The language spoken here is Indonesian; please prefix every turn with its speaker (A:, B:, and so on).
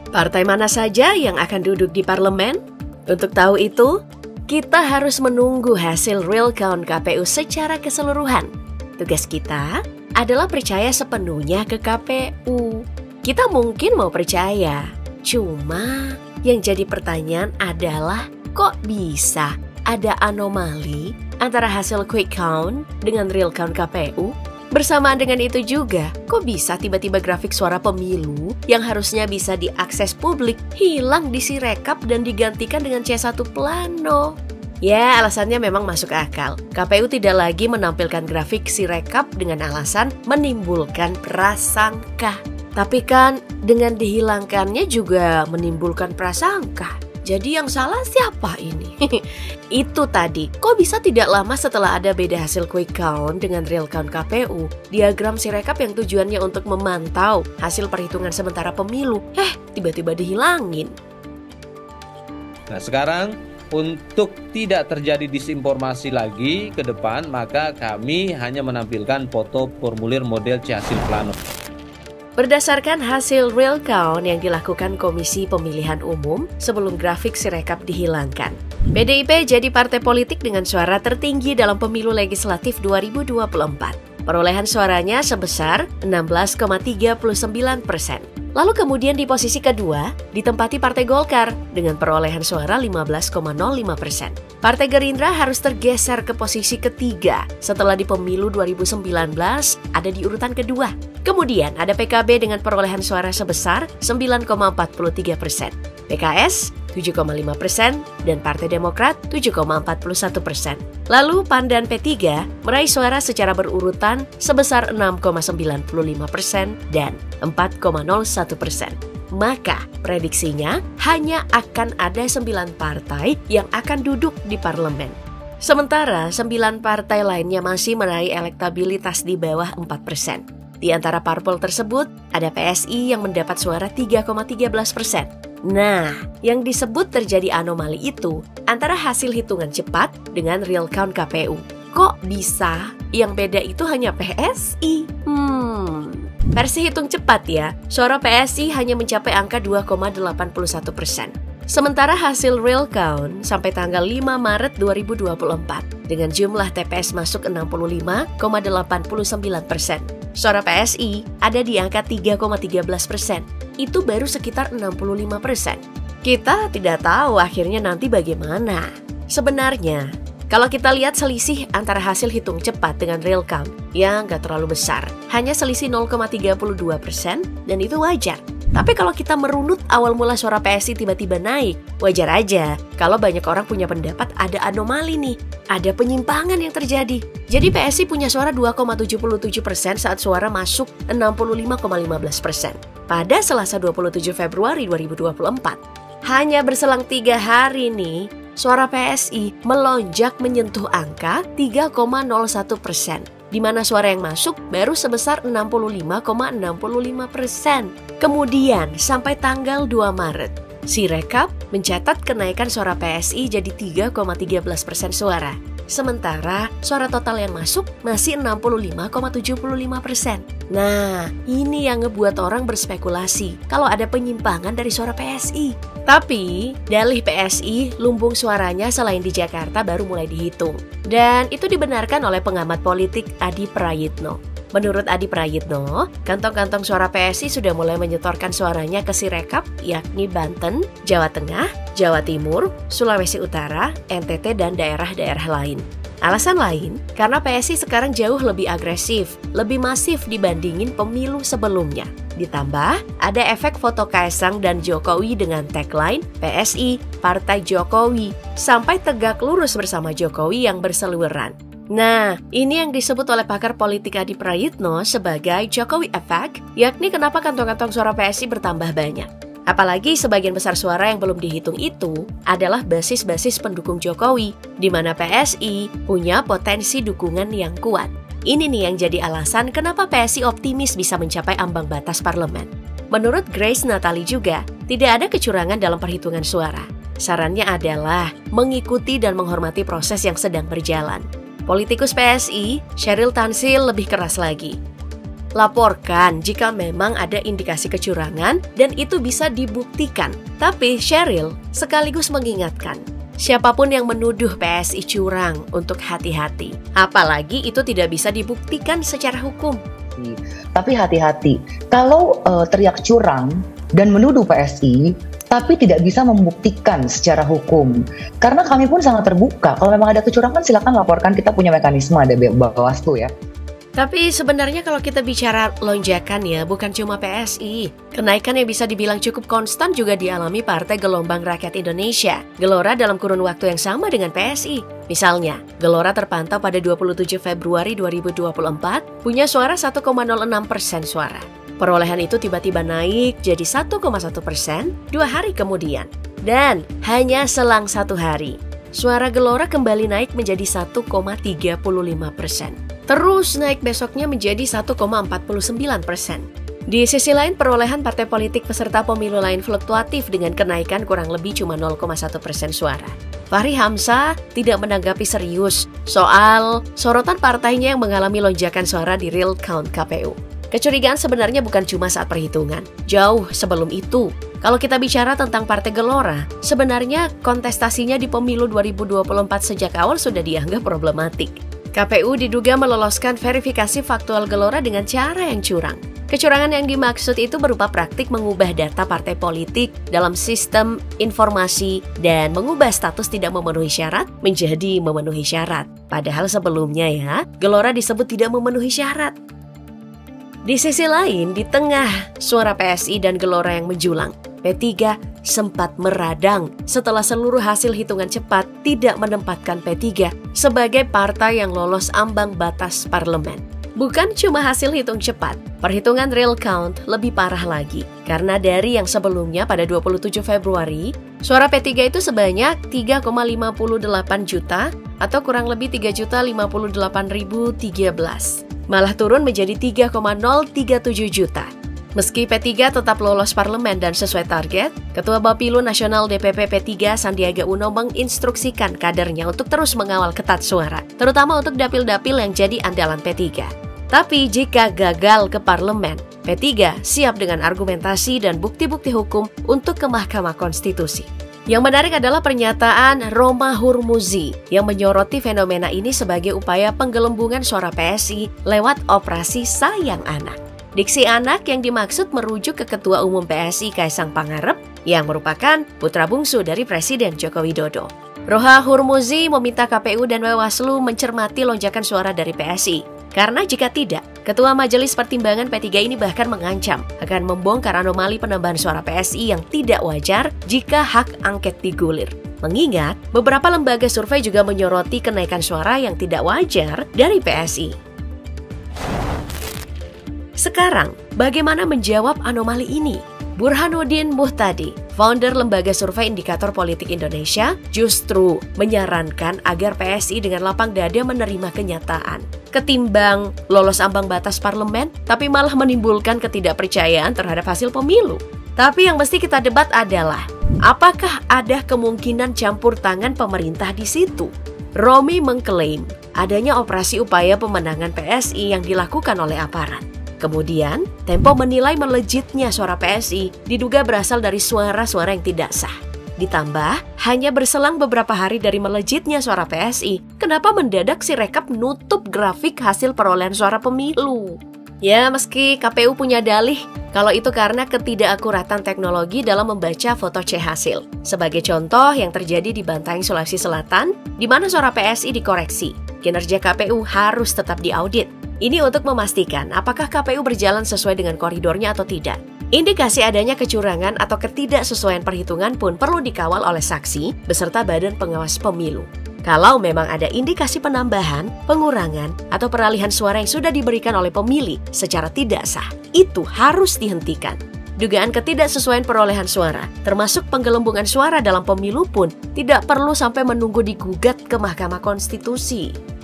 A: Partai mana saja yang akan duduk di parlemen? Untuk tahu itu, kita harus menunggu hasil real count KPU secara keseluruhan. Tugas kita adalah percaya sepenuhnya ke KPU. Kita mungkin mau percaya, cuma yang jadi pertanyaan adalah kok bisa ada anomali antara hasil quick count dengan real count KPU? Bersamaan dengan itu juga, kok bisa tiba-tiba grafik suara pemilu yang harusnya bisa diakses publik hilang di Sirekap dan digantikan dengan C1 Plano? Ya, alasannya memang masuk akal. KPU tidak lagi menampilkan grafik Sirekap dengan alasan menimbulkan prasangka. Tapi kan dengan dihilangkannya juga menimbulkan prasangka. Jadi yang salah siapa ini? Itu tadi, kok bisa tidak lama setelah ada beda hasil quick count dengan real count KPU, diagram Sirekap yang tujuannya untuk memantau hasil perhitungan sementara pemilu, tiba-tiba dihilangin.
B: Nah sekarang, untuk tidak terjadi disinformasi lagi ke depan, maka kami hanya menampilkan foto formulir model C-hasil Plano.
A: Berdasarkan hasil real count yang dilakukan Komisi Pemilihan Umum sebelum grafik Sirekap dihilangkan, PDIP jadi partai politik dengan suara tertinggi dalam pemilu legislatif 2024. Perolehan suaranya sebesar 16,39%. Lalu kemudian di posisi kedua ditempati Partai Golkar dengan perolehan suara 15,05%. Partai Gerindra harus tergeser ke posisi ketiga setelah di pemilu 2019 ada di urutan kedua. Kemudian ada PKB dengan perolehan suara sebesar 9,43%, PKS 7,5%, dan Partai Demokrat 7,41%. Lalu PAN dan P3 meraih suara secara berurutan sebesar 6,95% dan 4,01%. Maka prediksinya hanya akan ada 9 partai yang akan duduk di parlemen. Sementara 9 partai lainnya masih meraih elektabilitas di bawah 4%. Di antara parpol tersebut, ada PSI yang mendapat suara 3,13%. Nah, yang disebut terjadi anomali itu antara hasil hitungan cepat dengan real count KPU. Kok bisa yang beda itu hanya PSI? Versi hitung cepat ya, suara PSI hanya mencapai angka 2,81%. Sementara hasil real count sampai tanggal 5 Maret 2024 dengan jumlah TPS masuk 65,89%. Suara PSI ada di angka 3,13%. Itu baru sekitar 65%. Kita tidak tahu akhirnya nanti bagaimana. Sebenarnya, kalau kita lihat selisih antara hasil hitung cepat dengan real count, ya nggak terlalu besar. Hanya selisih 0,32% dan itu wajar. Tapi kalau kita merunut awal mula suara PSI tiba-tiba naik, wajar aja kalau banyak orang punya pendapat ada anomali nih, ada penyimpangan yang terjadi. Jadi PSI punya suara 2,77% saat suara masuk 65,15% pada Selasa 27 Februari 2024. Hanya berselang 3 hari nih, suara PSI melonjak menyentuh angka 3,01%. Di mana suara yang masuk baru sebesar 65,65%. Kemudian sampai tanggal 2 Maret, Sirekap mencatat kenaikan suara PSI jadi 3,13% suara. Sementara suara total yang masuk masih 65,75%. Nah, ini yang ngebuat orang berspekulasi kalau ada penyimpangan dari suara PSI. Tapi, dalih PSI, lumbung suaranya selain di Jakarta baru mulai dihitung. Dan itu dibenarkan oleh pengamat politik Adi Prayitno. Menurut Adi Prayitno, kantong-kantong suara PSI sudah mulai menyetorkan suaranya ke Sirekap, yakni Banten, Jawa Tengah, Jawa Timur, Sulawesi Utara, NTT, dan daerah-daerah lain. Alasan lain, karena PSI sekarang jauh lebih agresif, lebih masif dibandingin pemilu sebelumnya. Ditambah, ada efek foto Kaesang dan Jokowi dengan tagline PSI, Partai Jokowi, sampai tegak lurus bersama Jokowi yang berseliweran. Nah, ini yang disebut oleh pakar politik Adi Prayitno sebagai Jokowi Effect, yakni kenapa kantong-kantong suara PSI bertambah banyak. Apalagi sebagian besar suara yang belum dihitung itu adalah basis-basis pendukung Jokowi, di mana PSI punya potensi dukungan yang kuat. Ini nih yang jadi alasan kenapa PSI optimis bisa mencapai ambang batas parlemen. Menurut Grace Natali juga, tidak ada kecurangan dalam perhitungan suara. Sarannya adalah mengikuti dan menghormati proses yang sedang berjalan. Politikus PSI, Sheryl Tanzil lebih keras lagi. Laporkan jika memang ada indikasi kecurangan dan itu bisa dibuktikan. Tapi Sheryl sekaligus mengingatkan, siapapun yang menuduh PSI curang untuk hati-hati. Apalagi itu tidak bisa dibuktikan secara hukum.
C: Tapi hati-hati, kalau teriak curang dan menuduh PSI, tapi tidak bisa membuktikan secara hukum. Karena kami pun sangat terbuka, kalau memang ada kecurangan silakan laporkan, kita punya mekanisme, ada Bawaslu ya.
A: Tapi sebenarnya kalau kita bicara lonjakan ya, bukan cuma PSI. Kenaikan yang bisa dibilang cukup konstan juga dialami Partai Gelombang Rakyat Indonesia, Gelora dalam kurun waktu yang sama dengan PSI. Misalnya, Gelora terpantau pada 27 Februari 2024 punya suara 1,06% suara. Perolehan itu tiba-tiba naik jadi 1,1% 2 hari kemudian. Dan hanya selang 1 hari, suara Gelora kembali naik menjadi 1,35%. Terus naik besoknya menjadi 1,49%. Di sisi lain, perolehan partai politik peserta pemilu lain fluktuatif dengan kenaikan kurang lebih cuma 0,1% suara. Fahri Hamzah tidak menanggapi serius soal sorotan partainya yang mengalami lonjakan suara di real count KPU. Kecurigaan sebenarnya bukan cuma saat perhitungan, jauh sebelum itu. Kalau kita bicara tentang Partai Gelora, sebenarnya kontestasinya di pemilu 2024 sejak awal sudah dianggap problematik. KPU diduga meloloskan verifikasi faktual Gelora dengan cara yang curang. Kecurangan yang dimaksud itu berupa praktik mengubah data partai politik dalam sistem informasi dan mengubah status tidak memenuhi syarat menjadi memenuhi syarat. Padahal sebelumnya ya, Gelora disebut tidak memenuhi syarat. Di sisi lain, di tengah suara PSI dan Gelora yang menjulang, P3 sempat meradang setelah seluruh hasil hitungan cepat tidak menempatkan P3 sebagai partai yang lolos ambang batas parlemen. Bukan cuma hasil hitung cepat, perhitungan real count lebih parah lagi. Karena dari yang sebelumnya pada 27 Februari, suara P3 itu sebanyak 3,58 juta atau kurang lebih 3.058.013. Malah turun menjadi 3,037 juta. Meski P3 tetap lolos parlemen dan sesuai target, Ketua Bapilu Nasional DPP P3 Sandiaga Uno menginstruksikan kadernya untuk terus mengawal ketat suara, terutama untuk dapil-dapil yang jadi andalan P3. Tapi jika gagal ke parlemen, P3 siap dengan argumentasi dan bukti-bukti hukum untuk ke Mahkamah Konstitusi. Yang menarik adalah pernyataan Roma Hurmuzi yang menyoroti fenomena ini sebagai upaya penggelembungan suara PSI lewat operasi Sayang Anak. Diksi anak yang dimaksud merujuk ke Ketua Umum PSI Kaisang Pangarep yang merupakan putra bungsu dari Presiden Joko Widodo. Roha Hurmuzi meminta KPU dan Bawaslu mencermati lonjakan suara dari PSI. Karena jika tidak, Ketua Majelis Pertimbangan P3 ini bahkan mengancam akan membongkar anomali penambahan suara PSI yang tidak wajar jika hak angket digulir. Mengingat, beberapa lembaga survei juga menyoroti kenaikan suara yang tidak wajar dari PSI. Sekarang, bagaimana menjawab anomali ini? Burhanuddin Muhtadi, founder Lembaga Survei Indikator Politik Indonesia, justru menyarankan agar PSI dengan lapang dada menerima kenyataan. Ketimbang lolos ambang batas parlemen, tapi malah menimbulkan ketidakpercayaan terhadap hasil pemilu. Tapi yang mesti kita debat adalah, apakah ada kemungkinan campur tangan pemerintah di situ? Romi mengklaim adanya operasi upaya pemenangan PSI yang dilakukan oleh aparat. Kemudian, Tempo menilai melejitnya suara PSI diduga berasal dari suara-suara yang tidak sah. Ditambah, hanya berselang beberapa hari dari melejitnya suara PSI, kenapa mendadak Sirekap nutup grafik hasil perolehan suara pemilu? Ya, meski KPU punya dalih, kalau itu karena ketidakakuratan teknologi dalam membaca foto C hasil. Sebagai contoh yang terjadi di Bantaeng, Sulawesi Selatan, di mana suara PSI dikoreksi. Kinerja KPU harus tetap diaudit. Ini untuk memastikan apakah KPU berjalan sesuai dengan koridornya atau tidak. Indikasi adanya kecurangan atau ketidaksesuaian perhitungan pun perlu dikawal oleh saksi beserta Badan Pengawas Pemilu. Kalau memang ada indikasi penambahan, pengurangan, atau peralihan suara yang sudah diberikan oleh pemilih secara tidak sah, itu harus dihentikan. Dugaan ketidaksesuaian perolehan suara, termasuk penggelembungan suara dalam pemilu pun tidak perlu sampai menunggu digugat ke Mahkamah Konstitusi.